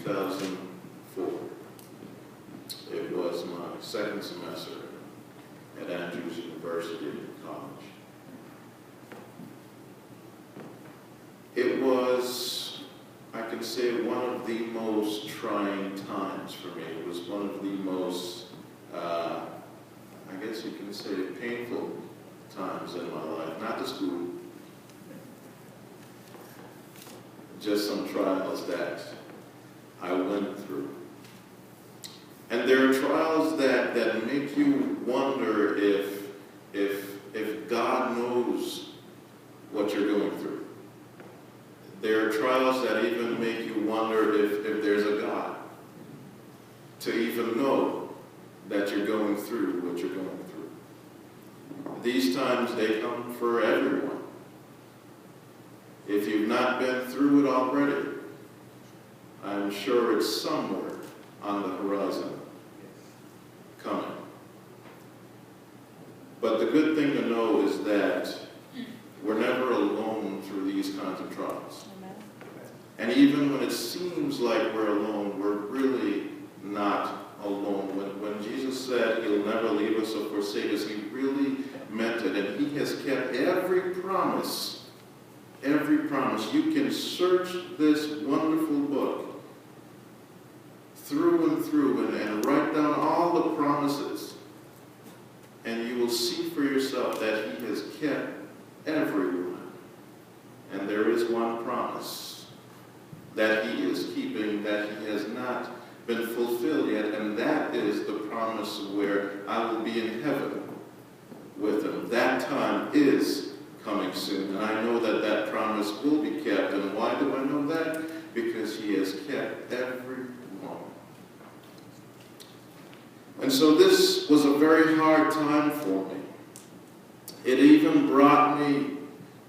2004. It was my second semester at Andrews University College. It was, I can say, one of the most trying times for me. It was one of the most, I guess you can say, painful times in my life. Not the school, just some trials that I went through. And there are trials that make you wonder if God knows what you're going through. There are trials that even make you wonder if there's a God to even know that you're going through what you're going through. These times, they come for everyone. If you've not been through it already, I'm sure it's somewhere on the horizon coming. But the good thing to know is that we're never alone through these kinds of trials. Amen. And even when it seems like we're alone, we're really not alone. When Jesus said he'll never leave us or forsake us, he really meant it. And he has kept every promise. Every promise. You can search this wonderful book through and through and write down all the promises. And you will see for yourself that he has kept everyone. And there is one promise that he is keeping that he has not been fulfilled yet, and that is the promise where I will be in heaven with him. That time is coming soon, and I know that that promise will be kept. And why do I know that? Because he has kept every one. And so this was a very hard time for me. It even brought me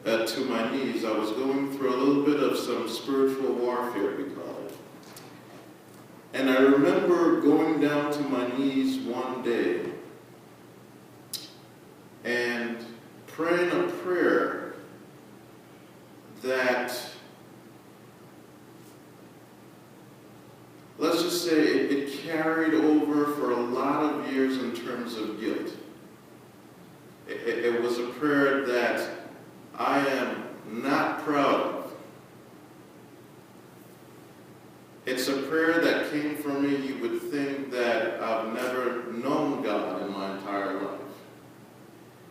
to my knees. I was going through a little bit of some spiritual warfare, we call it. And I remember going down to my knees one day and praying a prayer that, let's just say, it carried over for a lot of years in terms of guilt. It was a prayer that I am not proud of. It's a prayer that came from me. You would think that I've never known God in my entire life.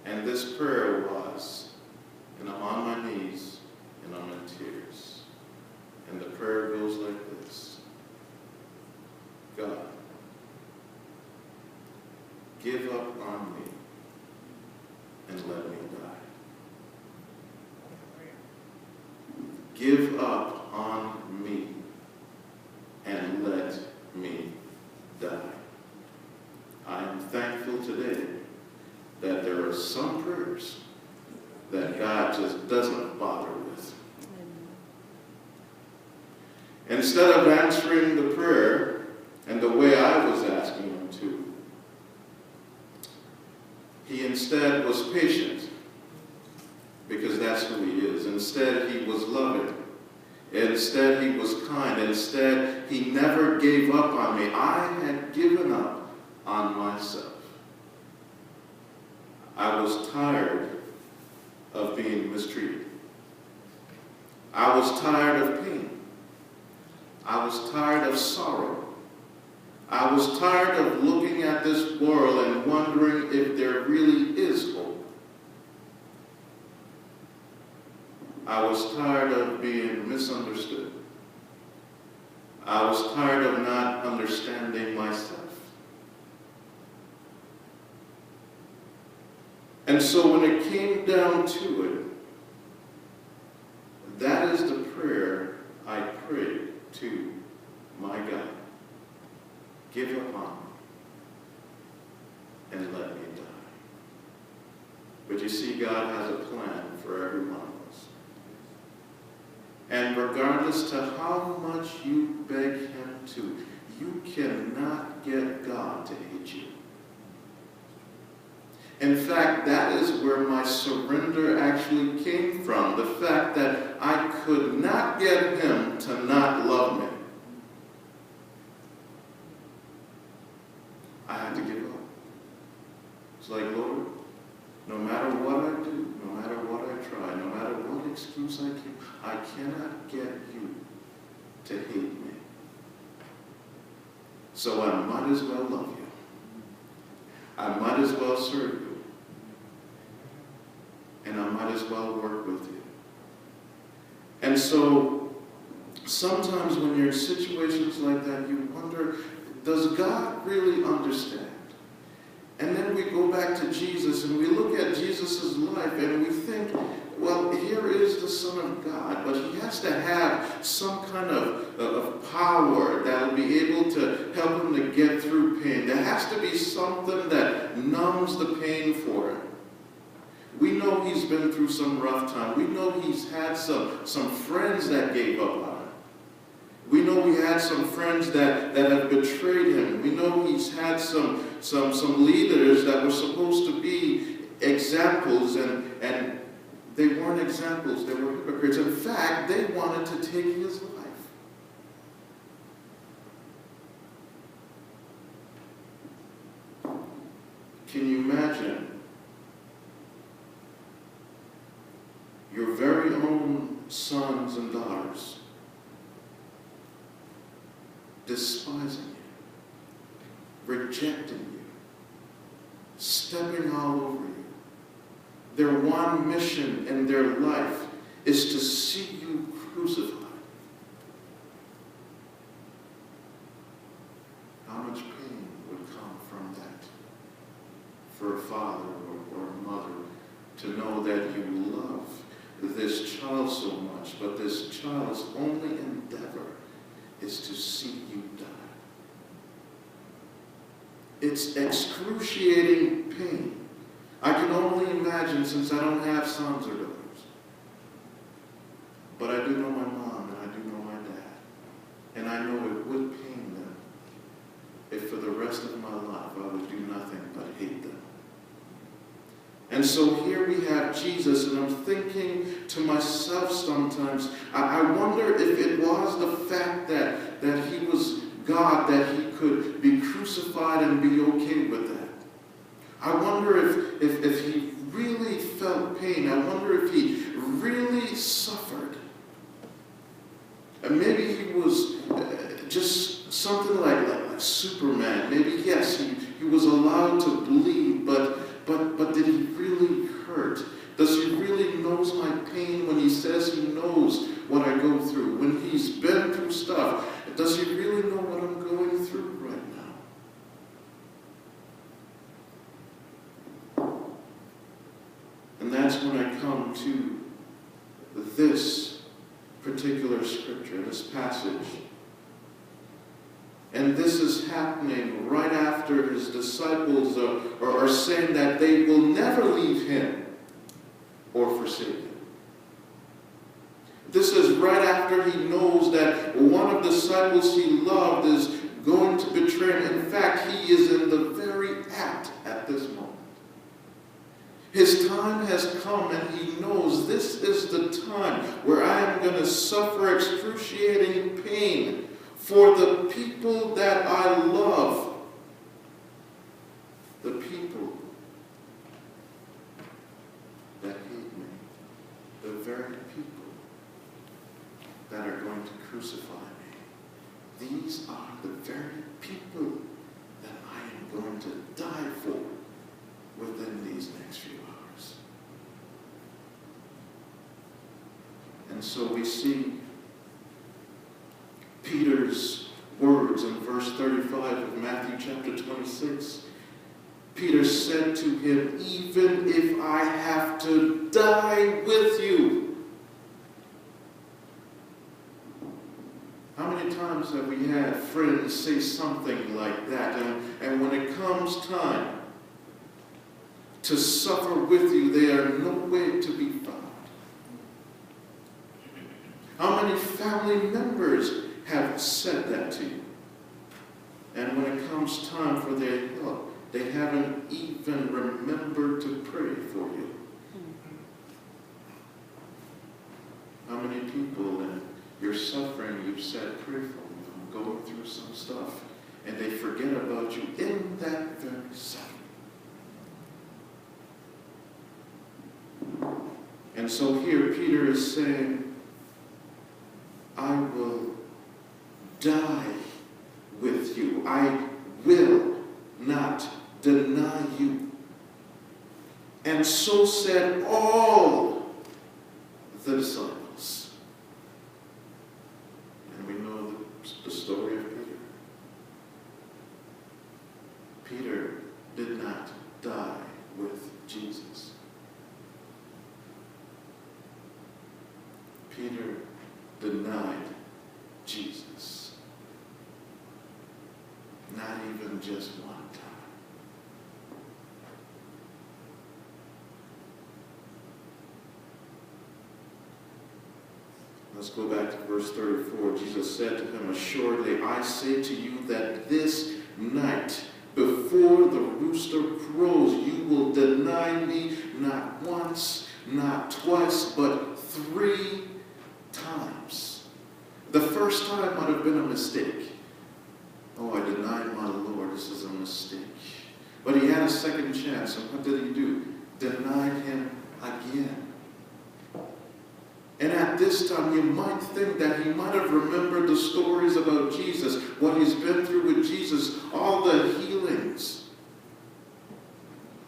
And this prayer was, and I'm on my knees, and I'm in tears. And the prayer goes like this. God, give up on me and let me die. Give up on me and let me die. I am thankful today that there are some prayers that God just doesn't bother with. Instead of answering the prayer and the way I was asking him to, he instead was patient, because that's who he is. Instead, he was loving. Instead, he was kind. Instead, he never gave up on me. I had given up on myself. I was tired of being mistreated. I was tired of pain. I was tired of sorrow. I was tired of looking at this world and wondering if there really is hope. I was tired of being misunderstood. I was tired of not understanding myself. And so when it came down to it, that is the prayer I prayed to my God. Give up on me and let me die. But you see, God has a plan for every one of us. And regardless to how much you beg him to, you cannot get God to hate you. In fact, that is where my surrender actually came from. The fact that I could not get him to not love me. like, Lord, no matter what I do, no matter what I try, no matter what excuse I keep, I cannot get you to hate me. So I might as well love you. I might as well serve you. And I might as well work with you. And so sometimes when you're in situations like that, you wonder, does God really understand? And then we go back to Jesus and we look at Jesus' life and we think, well, here is the Son of God, but he has to have some kind of power that will be able to help him to get through pain. There has to be something that numbs the pain for him. We know he's been through some rough time. We know he's had some friends that gave up on him. We know he had some friends that have betrayed him. We know he's had some leaders that were supposed to be examples, and they weren't examples. They were hypocrites. In fact, they wanted to take his life. Can you imagine your very own sons and daughters despising you, rejecting you, stepping all over you? Their one mission in their life is to see you crucified. How much pain would come from that for a father or a mother to know that you love this child so much, but this child's only endeavor is to see you die. It's excruciating pain. I can only imagine, since I don't have sons or daughters. But I do know my mom and I do know my dad. And I know it would pain them if for the rest of my life I would do nothing but hate them. And so here we have Jesus, and I'm thinking to myself sometimes, I wonder if it was the fact that he was God, that he could be crucified and be okay with that. I wonder if he really felt pain. I wonder if he really suffered. And maybe he was just something like Superman. Maybe, yes, he was allowed to bleed, but did he really hurt? Does he really knows my pain when he says he knows what I go through? When he's been through stuff, does he really know what I'm going through right now? And that's when I come to this particular scripture, this passage. And this is happening right after his disciples are saying that they will never leave him or forsake him. This is right after he knows that one of the disciples he loved is going to betray him. In fact, he is in the very act at this moment. His time has come, and he knows this is the time where I am going to suffer excruciating pain for the people that I love. The people that hate me. The very people that are going to crucify me. These are the very people that I am going to die for within these next few hours. And so we see Peter's words in verse 35 of Matthew chapter 26. Peter said to him, "Even if I have to die with you." How many times have we had friends say something like that, and when it comes time to suffer with you, they are nowhere to be found? How many family members have said that to you, and when it comes time for their help, they haven't even remembered to pray for you? How many people in your suffering you've said, "Pray for me, I'm going through some stuff," and they forget about you in that very second? And so here Peter is saying, I will die with you. I will not deny you. And so said all the disciples. And we know the story of Peter. Peter did not die with Jesus. Peter denied Jesus. Not even just one time. Let's go back to verse 34. Jesus said to him, assuredly, I say to you that this night, before the rooster crows, you will deny me not once, not twice, but 3 times. The first time might have been a mistake. Oh, I denied my Lord. This is a mistake. But he had a second chance. And what did he do? Denied him again. And at this time, you might think that he might have remembered the stories about Jesus, what he's been through with Jesus, all the healings,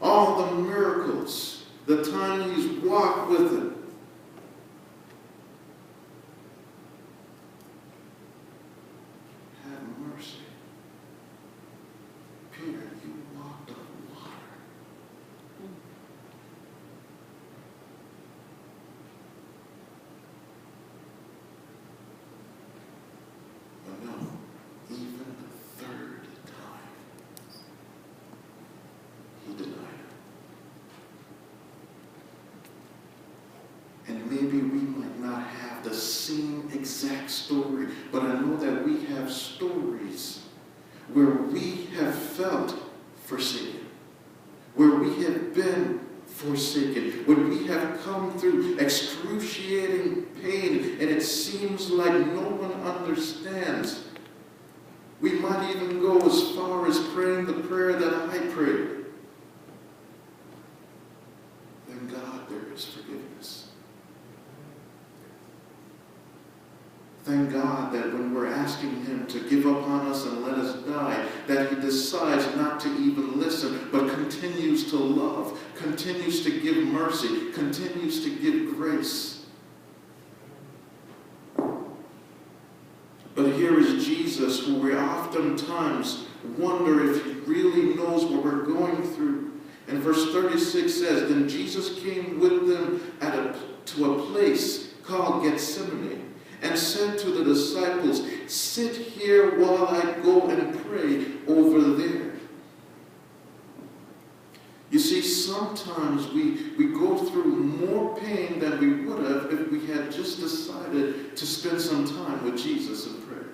all the miracles, the time he's walked with him. Have mercy. Peter, you walked on water. But no, even the 3rd time, he denied him. And maybe we might not have the same exact story, but I know that we have stories where we have felt forsaken, where we have been forsaken, when we have come through excruciating pain and it seems like no one understands. We might even go as far as praying the prayer that I prayed. Then God, there is forgiveness. Thank God that when we're asking him to give up on us and let us die, that he decides not to even listen, but continues to love, continues to give mercy, continues to give grace. But here is Jesus, who we oftentimes wonder if he really knows what we're going through. And verse 36 says, then Jesus came with them to a place called Gethsemane, and said to the disciples, sit here while I go and pray over there. You see, sometimes we go through more pain than we would have if we had just decided to spend some time with Jesus in prayer.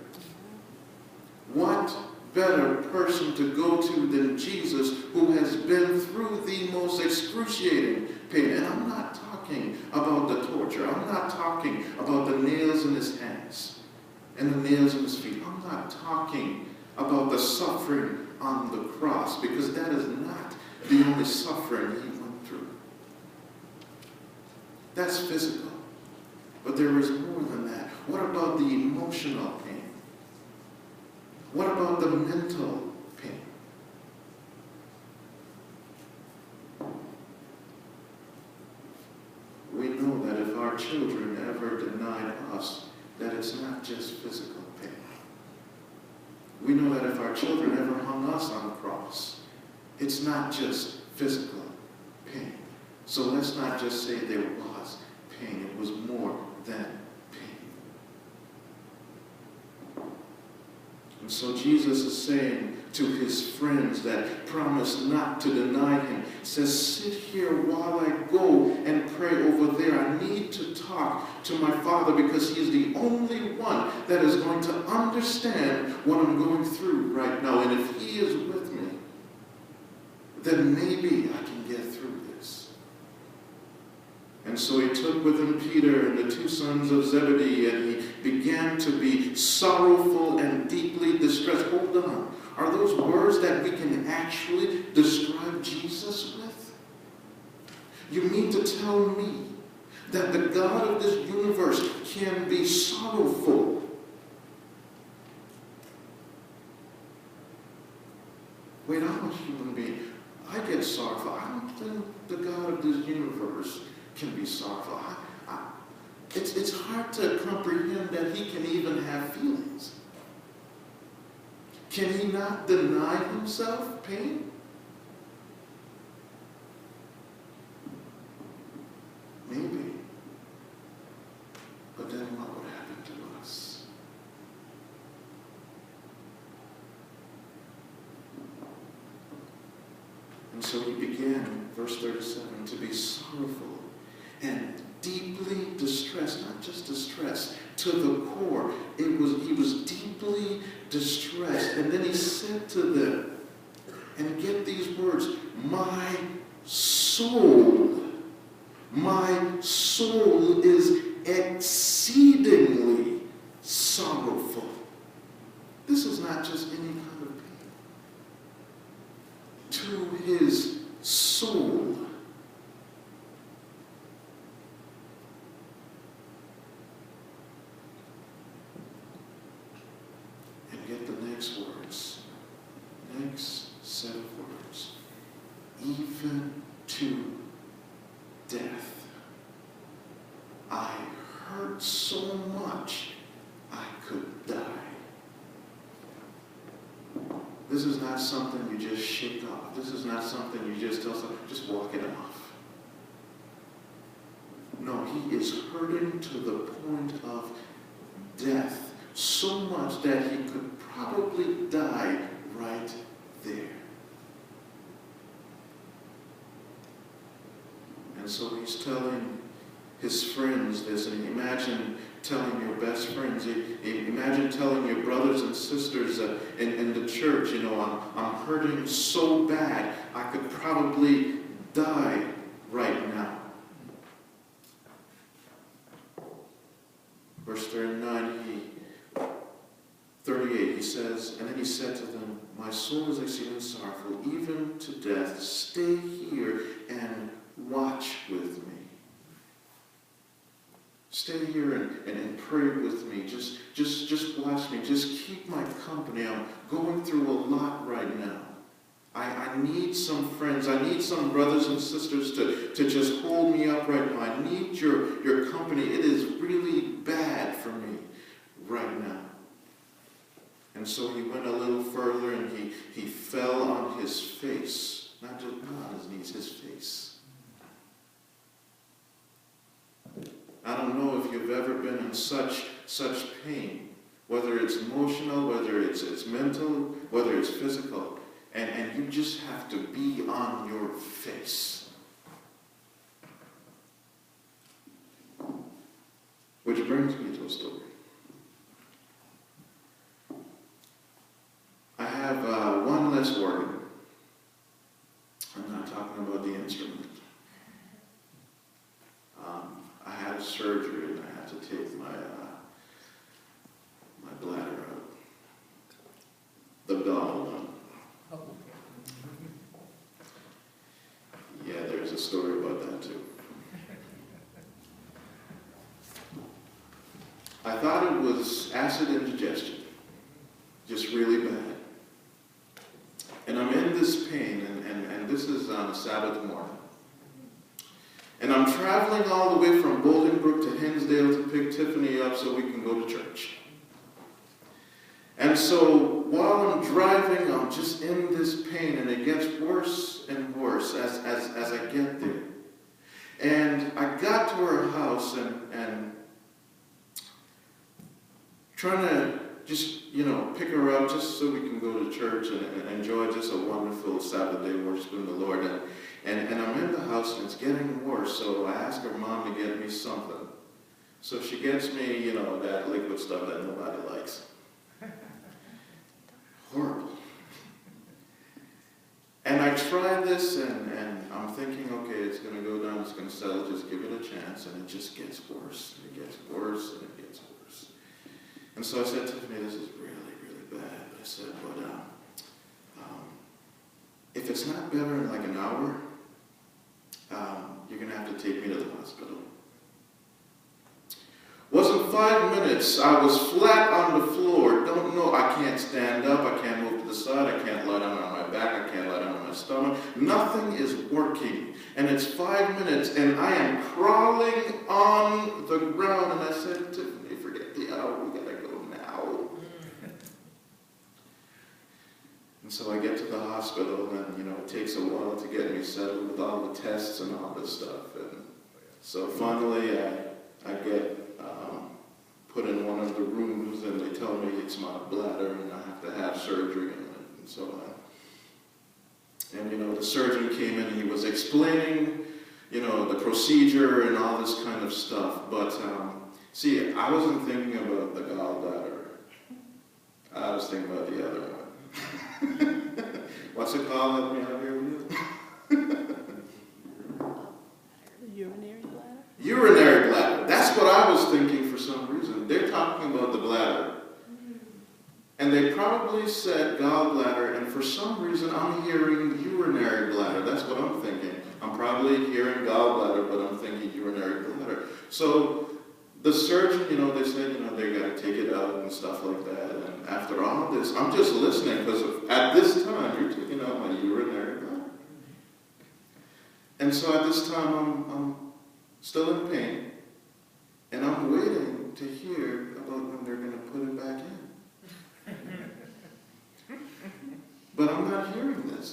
What better person to go to than Jesus, who has been through the most excruciating pain? And I'm not talking about the torture. I'm not talking about the nails in his hands and the nails in his feet. I'm not talking about the suffering on the cross, because that is not the only suffering he went through. That's physical. But there is more than that. What about the emotional pain? What about the mental pain? We know that if our children ever denied us, that it's not just physical pain. We know that if our children ever hung us on a cross, it's not just physical pain. So let's not just say there was pain. It was more than pain. And so Jesus is saying to his friends that promised not to deny him, says, sit here while I go and pray over there. I need to talk to my Father, because he is the only one that is going to understand what I'm going through right now. And if he is with me, then maybe I can get through this. And so he took with him Peter and the 2 sons of Zebedee, and he began to be sorrowful and deeply distressed. Hold on. Are those words that we can actually describe Jesus with? You mean to tell me That the God of this universe can be sorrowful. Wait, I'm a human being. I get sorrowful. I don't think the God of this universe can be sorrowful. It's hard to comprehend that he can even have feelings. Can he not deny himself pain? Maybe. But then what would happen to us? And so he began, verse 37, to be sorrowful and deeply distressed, not just distressed, to the core. He was deeply distressed. And then he said to them, and get these words, my soul is exceedingly sorrowful. This is not just any kind of pain. To his soul. And get the next words. Next set of words. Even to death. I hurt so much I could die. This is not something you just shake off. This is not something you just tell someone, just walk it off. No, he is hurting to the point of death, so much that he could probably die right there. And so he's telling his friends this, and imagine telling your best friends, imagine telling your brothers and sisters in the church, I'm hurting so bad, I could probably die right now. Verse 38, he says, and then he said to them, my soul is exceedingly sorrowful, even to death. Stay here and watch with me. Stay here and pray with me. Just watch me. Just keep my company. I'm going through a lot right now. I need some friends. I need some brothers and sisters to just hold me up right now. I need your company. It is really bad for me right now. And so he went a little further and he fell on his face. Not on his knees, his face. I don't know if you've ever been in such pain, whether it's emotional, whether it's mental, whether it's physical, and you just have to be on your face. Which brings me to a story. I have one less organ. I'm not talking about the instrument. I had a surgery and I had to take my bladder out. The abdominal one. Yeah, there's a story about that too. I thought it was acid indigestion. Just really bad. And I'm in this pain, and this is on a Sabbath morning. And I'm traveling all the way from Bolingbrook to Hinsdale to pick Tiffany up so we can go to church. And so while I'm driving, I'm just in this pain, and it gets worse and worse as I get there. And I got to her house and trying to just, pick her up just so we can go to church and enjoy just a wonderful Sabbath day worshiping the Lord. And I'm in the house and it's getting worse, so I ask her mom to get me something. So she gets me, that liquid stuff that nobody likes. Horrible. And I try this and I'm thinking, okay, it's going to go down, it's going to settle, just give it a chance, and it just gets worse. It gets worse and it gets worse. And so I said to Tiffany, this is really, really bad. I said, but if it's not better in like an hour, you're going to have to take me to the hospital. 5 minutes, I was flat on the floor. Don't know. I can't stand up. I can't move to the side. I can't lie down on my back. I can't lie down on my stomach. Nothing is working. And it's 5 minutes, and I am crawling on the ground. And I said, Tiffany, forget the hour. We got to go now. And so I get to the hospital, and, it takes a while to get me settled with all the tests and all this stuff. And so finally, I get put in one of the rooms, and they tell me it's my bladder, and I have to have surgery on it, and so on. And, the surgeon came in, he was explaining, the procedure and all this kind of stuff. But, see, I wasn't thinking about the gallbladder. I was thinking about the other one. What's it called? Help me out here with you. Urinary bladder? Urinary bladder. That's what I was thinking for some reason. They're talking about the bladder. And they probably said gallbladder, and for some reason I'm hearing urinary bladder. That's what I'm thinking. I'm probably hearing gallbladder, but I'm thinking urinary bladder. So the surgeon, they said, they got to take it out and stuff like that. And after all this, I'm just listening, because at this time, you're taking out my urinary bladder. And so at this time, I'm still in pain, and I'm waiting to hear about when they're going to put it back in. But I'm not hearing this.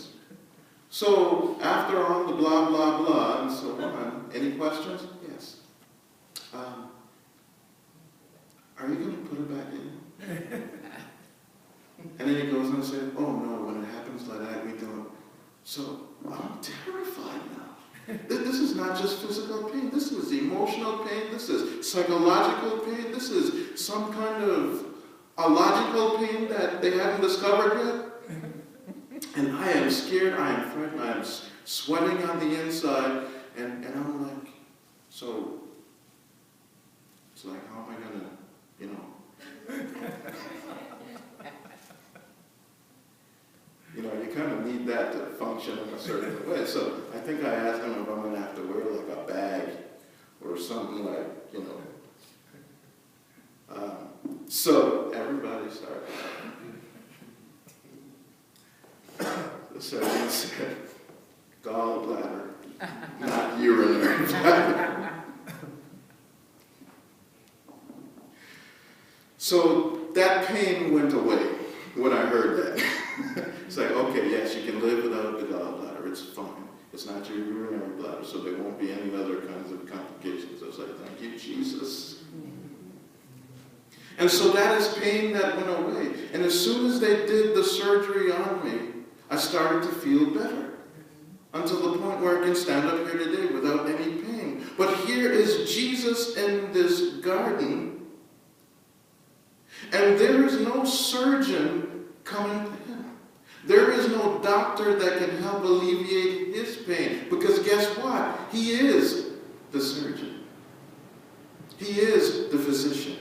So after all the blah, blah, blah, and so on, any questions? Yes. Are you going to put it back in? And then he goes on and says, oh no, when it happens like that, we don't. So I'm terrified now. This is not just physical pain. This is emotional pain. This is psychological pain. This is some kind of a logical pain that they haven't discovered yet. And I am scared. I am frightened. I am sweating on the inside. And I'm like, so it's like, how am I going to, you kind of need that to function in a certain way. So I think I asked him if I'm going to have to wear like a bag or something like, So everybody started laughing. The surgeon said, gallbladder, not urinary bladder. So that pain went away when I heard that. It's like, okay, yes, you can live without the gallbladder. It's fine. It's not your urinary bladder, so there won't be any other kinds of complications. I was like, thank you, Jesus. And so that is pain that went away. And as soon as they did the surgery on me, I started to feel better. Until the point where I can stand up here today without any pain. But here is Jesus in this garden, and there is no surgeon coming to him. There is no doctor that can help alleviate his pain. Because guess what? He is the surgeon. He is the physician.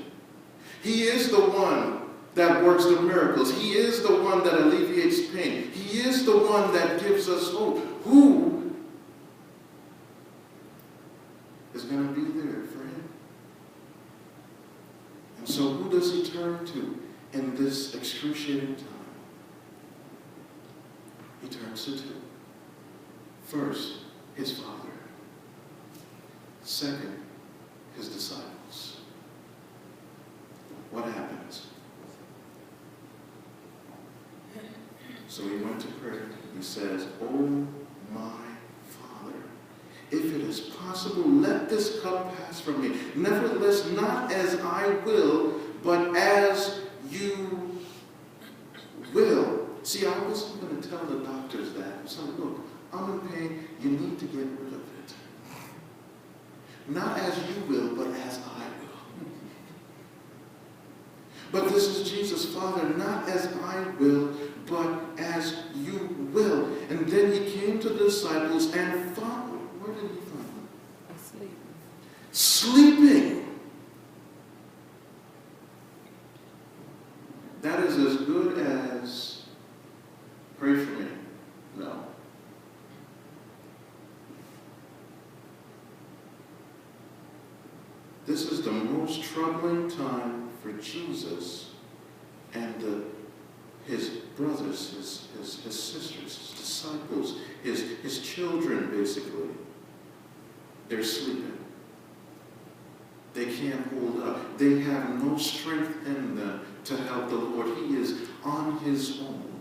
He is the one that works the miracles. He is the one that alleviates pain. He is the one that gives us hope. Who is going to be there for him? And so who does he turn to in this excruciating time? He turns to two. First, his Father. Second, his disciples. What happens? So he went to pray. He says, oh my Father, if it is possible, let this cup pass from me. Nevertheless, not as I will, but as you will. See, I wasn't going to tell the doctors that. So look, I'm in pain. You need to get rid of it. Not as you will, but as I will. But this is Jesus' Father, not as I will, but as you will. And then he came to the disciples and found them. Where did he find them? Asleep. Sleeping. That is as good as pray for me. No. this is the most troubling time for Jesus and his brothers, his sisters, his disciples, his children, basically. They're sleeping. They can't hold up. They have no strength in them to help the Lord. He is on his own.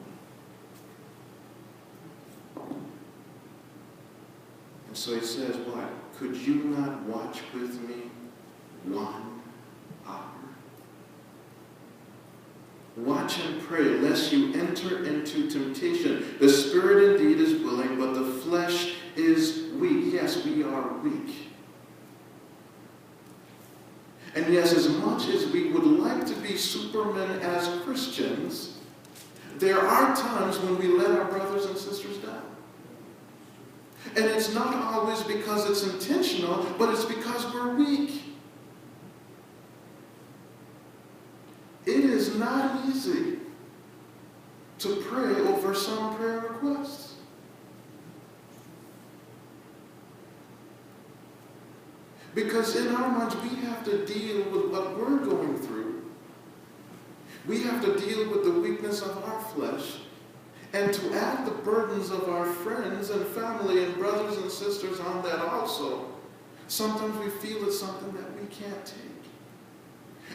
And so he says, what? Could you not watch with me 1 hour? Watch and pray, lest you enter into temptation. The spirit indeed is willing, but the flesh is weak. Yes, we are weak. And yes, as much as we would like to be supermen as Christians, there are times when we let our brothers and sisters down. And it's not always because it's intentional, but it's because we're weak. It is not easy to pray over some prayer requests. Because in our minds, we have to deal with what we're going through. We have to deal with the weakness of our flesh. And to add the burdens of our friends and family and brothers and sisters on that also, sometimes we feel it's something that we can't take.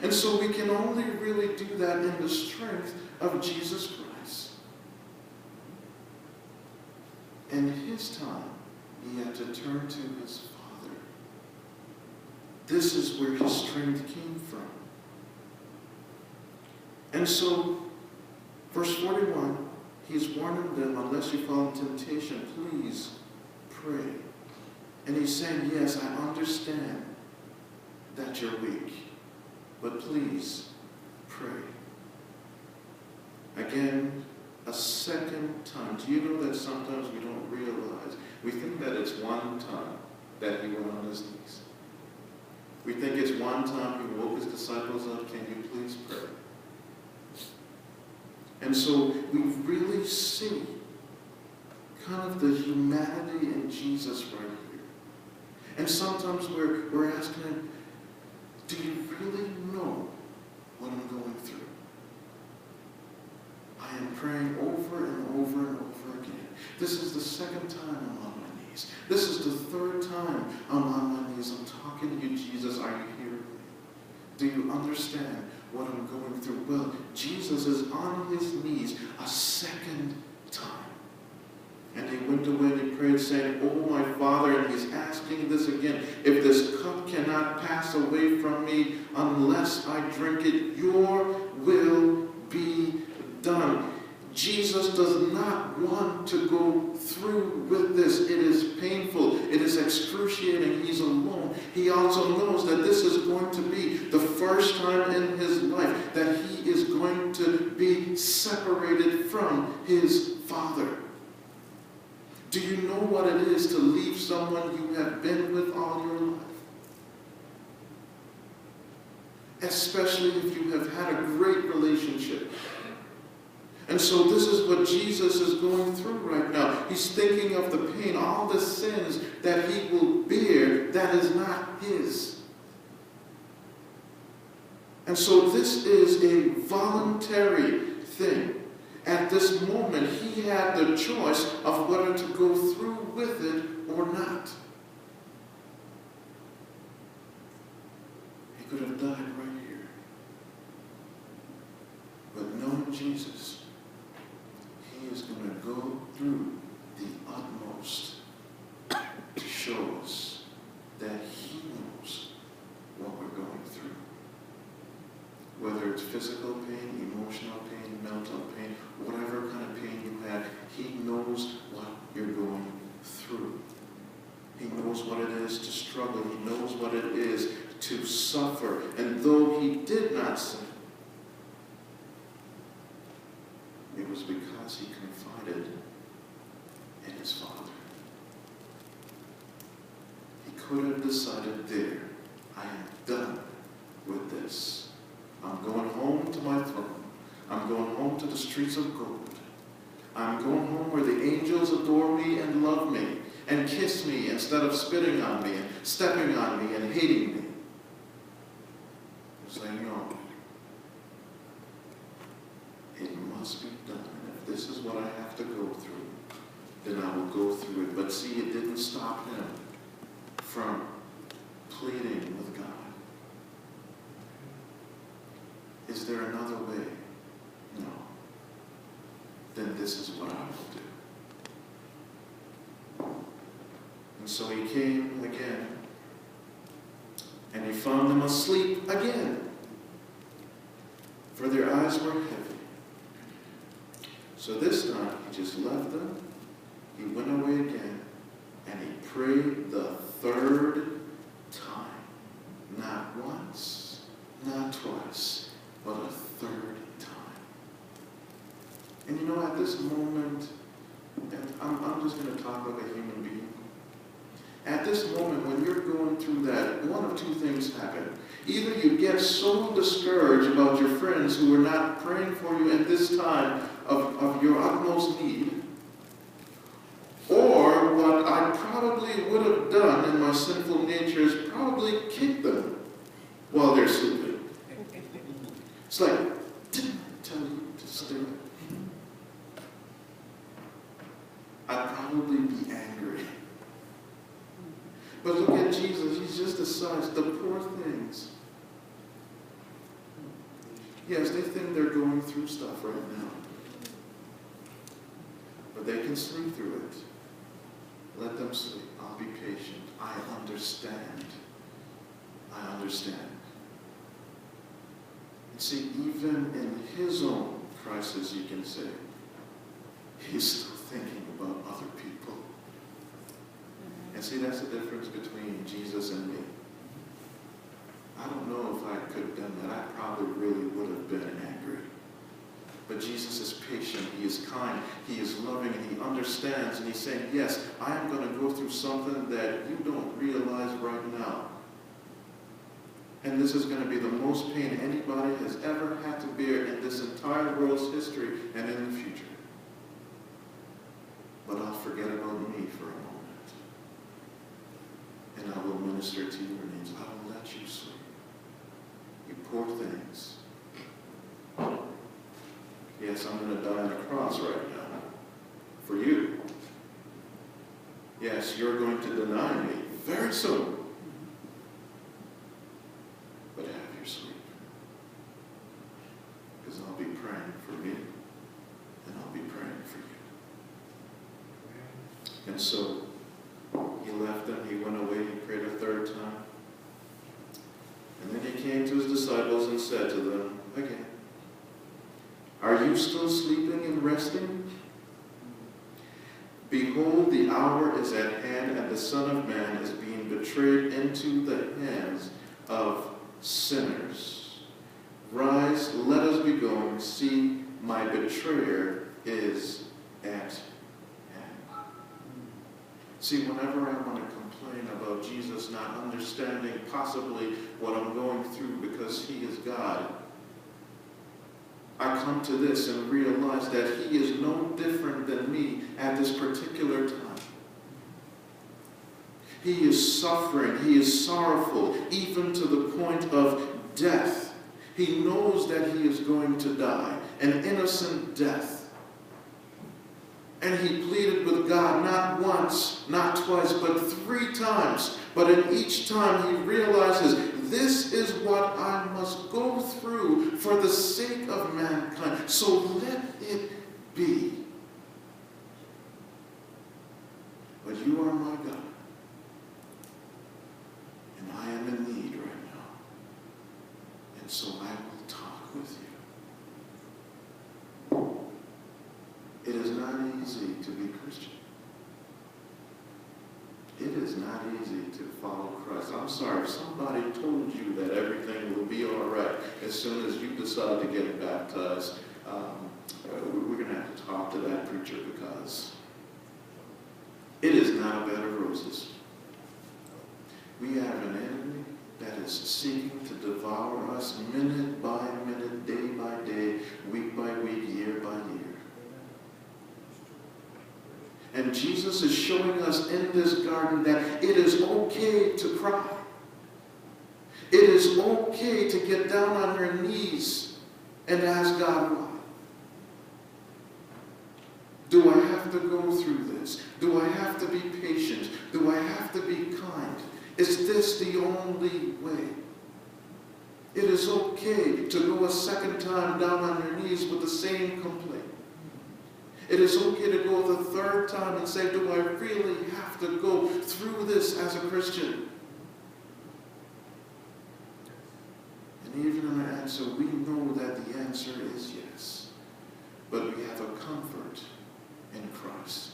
And so we can only really do that in the strength of Jesus Christ. In his time, he had to turn to his Father. This is where his strength came from. And so, verse 41, he's warning them, unless you fall in temptation, please pray. And he's saying, yes, I understand that you're weak, but please pray. Again, a second time. Do you know that sometimes we don't realize? We think that it's one time that he went on his knees. We think it's one time he woke his disciples up, can you please pray? And so we really see kind of the humanity in Jesus right here. And sometimes we're asking him, do you really know what I'm going through? I am praying over and over and over again. This is the second time I'm on my knees. This is the third time I'm on my knees. I'm talking to you, Jesus. Are you hearing me? Do you understand what I'm going through? Well, Jesus is on his knees a second time. And he went away and he prayed, saying, oh, my Father, and he's asking this again, if this cup cannot pass away from me unless I drink it, your will be done. Jesus does not want to go through with this. It is painful. It is excruciating. He's alone. He also knows that this is going to be the first time in his life that he is going to be separated from his Father. Do you know what it is to leave someone you have been with all your life? Especially if you have had a great relationship. And so this is what Jesus is going through right now. He's thinking of the pain, all the sins that he will bear that is not his. And so this is a voluntary thing. At this moment, he had the choice of whether to go through with it or not. He could have died right here. But knowing Jesus, he is going to go through the utmost to show us that he knows what we're going through. Whether it's physical pain, emotional pain, mental pain, whatever kind of pain you have, he knows what you're going through. He knows what it is to struggle. He knows what it is to suffer. And though he did not sin, it was because he confided in his Father. He could have decided there, I am done with this. I'm going home to my throne. I'm going home to the streets of gold. I'm going home where the angels adore me and love me and kiss me instead of spitting on me and stepping on me and hating me. must be done. And if this is what I have to go through, then I will go through it. But see, it didn't stop him from pleading with God. Is there another way? No. Then this is what I will do. And so he came again, and he found them asleep again, for their eyes were heavy. So this time, he just left them. He went away again, and he prayed the third time. Not once, not twice, but a third time. And you know, at this moment, and I'm just going to talk like a human being. At this moment, when you're going through that, one of two things happen. Either you get so discouraged about your friends who are not praying for you at this time of your utmost need, or what I probably would have done in my sinful nature is probably kick them while they're sleeping. It's like, didn't I tell you to stay up? I'd probably be angry. But look at Jesus. He's just the size. The poor things. Yes, they think they're going through stuff right now. But they can sleep through it. Let them sleep. I'll be patient. I understand. I understand. And see, even in his own crisis, you can say, he's still thinking about other people. And see, that's the difference between Jesus and me. I don't know if I could have done that. I probably really would have been angry. But Jesus is patient. He is kind. He is loving. And he understands. And he's saying, yes, I am going to go through something that you don't realize right now. And this is going to be the most pain anybody has ever had to bear in this entire world's history and in the future. But I'll forget about me for a moment. And I will minister to your needs. I will let you sleep. You poor things. Yes, I'm going to die on the cross right now. For you. Yes, you're going to deny me very soon. But have your sleep. Because I'll be praying for me. And I'll be praying for you. And so, he left them, he went away, he prayed a third time. And then he came to his disciples and said to them again, are you still sleeping and resting? Behold, the hour is at hand, and the Son of Man is being betrayed into the hands of sinners. Rise, let us be going. See, my betrayer is at hand. See, whenever I want to complain about Jesus not understanding possibly what I'm going through because he is God, I come to this and realize that he is no different than me at this particular time. He is suffering. He is sorrowful, even to the point of death. He knows that he is going to die, an innocent death. And he pleaded with God not once, not twice, but 3 times. But in each time he realizes, this is what I must go through for the sake of mankind. So let it be. But you are my God. And I am in need right now. And so I will talk with you. It is not easy to be Christian. It is not easy to follow Christ. I'm sorry, if somebody told you that everything will be all right as soon as you decide to get baptized, we're going to have to talk to that preacher, because it is not a bed of roses. We have an enemy that is seeking to devour us minute by minute, day by day, week by week, year by year. And Jesus is showing us in this garden that it is okay to cry. It is okay to get down on your knees and ask God why. have to go through this? Do I have to be patient? Do I have to be kind? Is this the only way? It is okay to go a second time down on your knees with the same complaint. It is okay to go the third time and say, do I really have to go through this as a Christian? And even in our answer, we know that the answer is yes. But we have a comfort in Christ.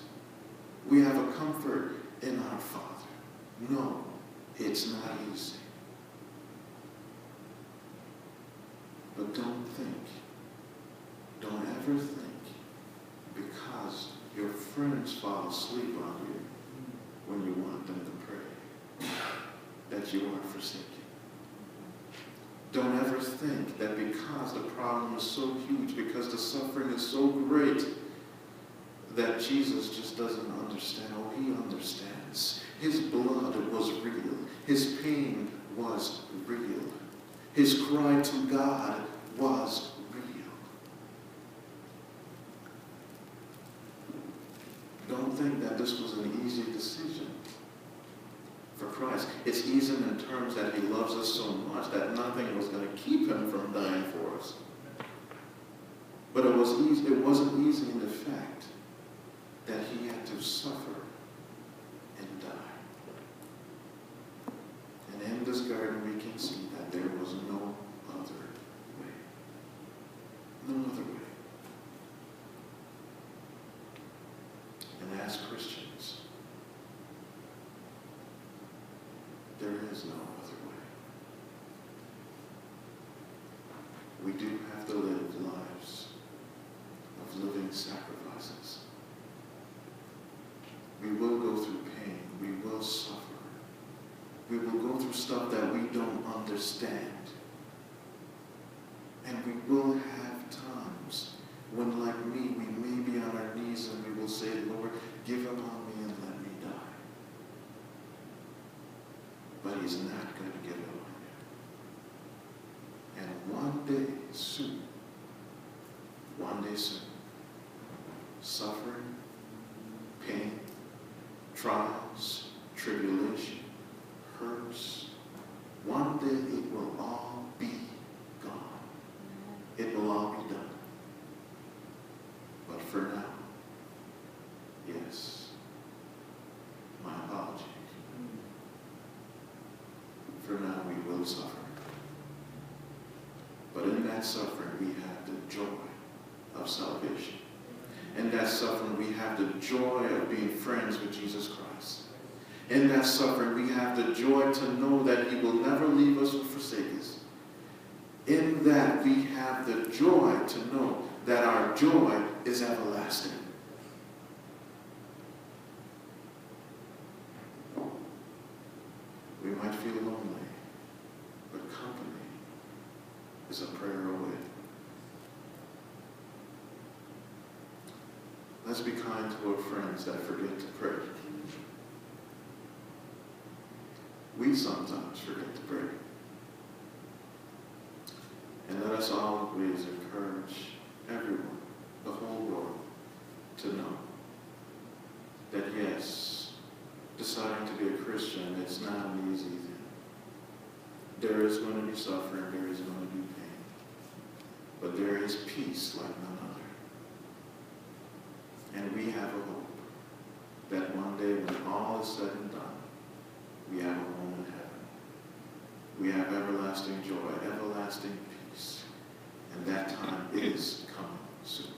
We have a comfort in our Father. No, it's not easy. But don't ever think, because your friends fall asleep on you when you want them to pray, that you are forsaken. Don't ever think that because the problem is so huge, because the suffering is so great, that Jesus just doesn't understand. Oh, he understands. His blood was real. His pain was real. His cry to God was real. Don't think that this was an easy decision for Christ. It's easy in terms that he loves us so much that nothing was going to keep him from dying for us. But it wasn't easy in the fact that he had to suffer and die. And in this garden we can see that there was no other way. No other way. And as Christians, there is no other way. We do have to live lives of living sacrifices. We will go through pain. We will suffer. We will go through stuff that we don't understand. And we will have times when, like me, we may be on our knees and we will say, Lord, give up on me and let me die. But he's not going to give up on you. And one day soon, suffering, pain, trials, tribulation, hurts, one day it will all be gone. It will all be done. But for now, yes, my apology. For now we will suffer. But in that suffering we have the joy of salvation. In that suffering we have the joy of being friends with Jesus Christ. In that suffering we have the joy to know that he will never leave us or forsake us. In that we have the joy to know that our joy is everlasting. We might feel lonely, but company is a prayer away. Let's be kind to our friends that forget to pray. We sometimes forget to pray. And let us always encourage everyone, the whole world, to know that yes, deciding to be a Christian, it's not an easy thing. There is going to be suffering, there is going to be pain. But there is peace like none other. And we have a hope that one day when all is said and done, we have a home in heaven. We have everlasting joy, everlasting peace. And that time is coming soon.